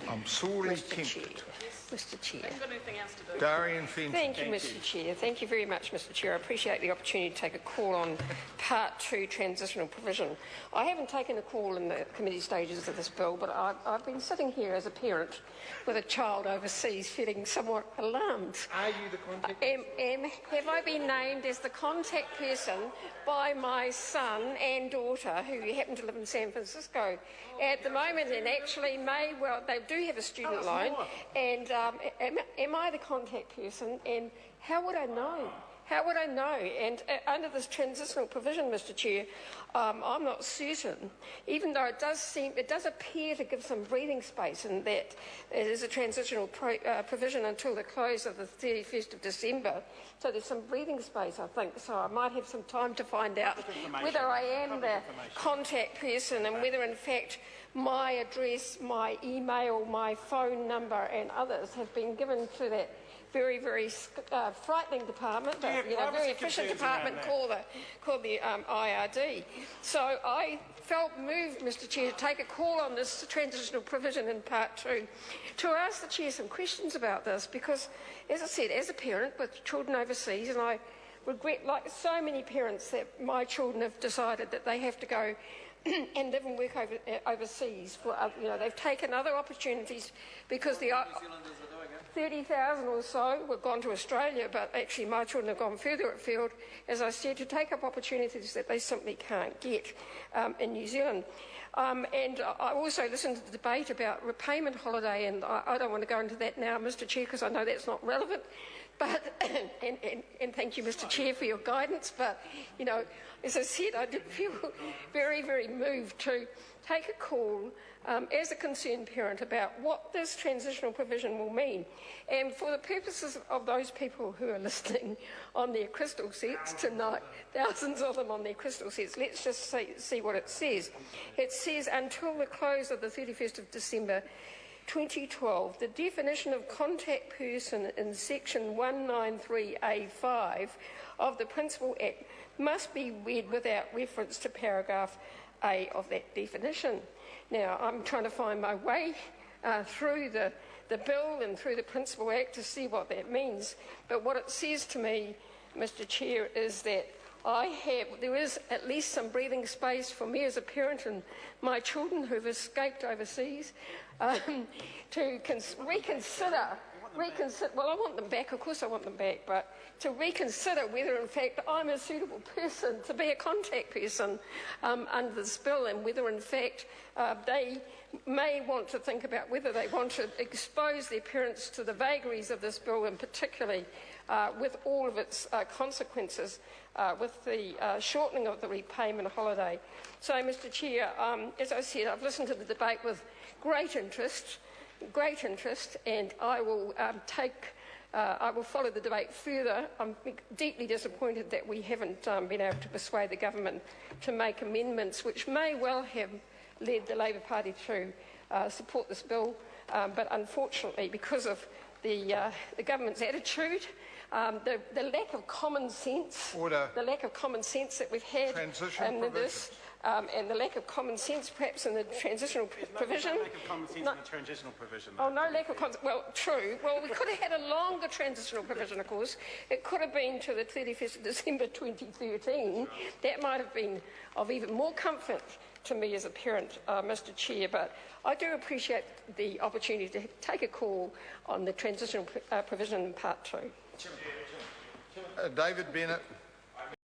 I'm sorely Mr. tempted. Chair. Mr. Chair. Darian Fenton. Thank you, Mr. Chair. Thank you very much, Mr. Chair. I appreciate the opportunity to take a call on Part 2 transitional provision. I haven't taken a call in the committee stages of this bill, but I've been sitting here as a parent with a child overseas feeling somewhat alarmed. Are you the contact person? Have I been named as the contact person by my son and daughter, who happen to live in San Francisco at the moment, and actually they do have a student loan, and am I the contact person, and how would I know? How would I know? And under this transitional provision, Mr. Chair, I'm not certain, even though it does appear to give some breathing space in that it is a transitional provision until the close of the 31st of December. So there's some breathing space, I think. So I might have some time to find out whether I am the contact person and whether, in fact, my address, my email, my phone number and others have been given to that very, very frightening department, but very efficient department called the IRD. So I felt moved, Mr. Chair, to take a call on this transitional provision in Part 2 to ask the Chair some questions about this, because, as I said, as a parent with children overseas, and I regret, like so many parents, that my children have decided that they have to go and live and work overseas. They've taken other opportunities because the 30,000 or so have gone to Australia, but actually my children have gone further afield, as I said, to take up opportunities that they simply can't get in New Zealand. And I also listened to the debate about repayment holiday, and I don't want to go into that now, Mr. Chair, because I know that's not relevant. But and thank you, Mr. Chair, for your guidance. But as I said, I did feel very, very moved to take a call as a concerned parent about what this transitional provision will mean. And for the purposes of those people who are listening on their crystal sets tonight, thousands of them on their crystal sets, let's just see what it says. It says, until the close of the 31st of December 2012, the definition of contact person in section 193A5 of the Principal Act must be read without reference to paragraph A of that definition. Now, I'm trying to find my way through the bill and through the Principal Act to see what that means. But what it says to me, Mr. Chair, is that there is at least some breathing space for me as a parent and my children who have escaped overseas to reconsider. Well, I want them back, of course I want them back, but to reconsider whether in fact I'm a suitable person to be a contact person under this bill, and whether in fact they may want to think about whether they want to expose their parents to the vagaries of this bill, and particularly with all of its consequences, with the shortening of the repayment holiday. So, Mr. Chair, as I said, I've listened to the debate with great interest, and I will I will follow the debate further. I'm deeply disappointed that we haven't been able to persuade the government to make amendments which may well have led the Labour Party to support this bill, but unfortunately, because of the government's attitude, the lack of common sense, that we've had in this, and the lack of common sense perhaps in the transitional provision. No lack of common sense in the transitional provision. Oh, no lack of common. Well, true. Well, we could have had a longer transitional provision, of course. It could have been to the 31st of December 2013. That might have been of even more comfort to me as a parent, Mr. Chair, but I do appreciate the opportunity to take a call on the transitional provision in Part 2. David Bennett.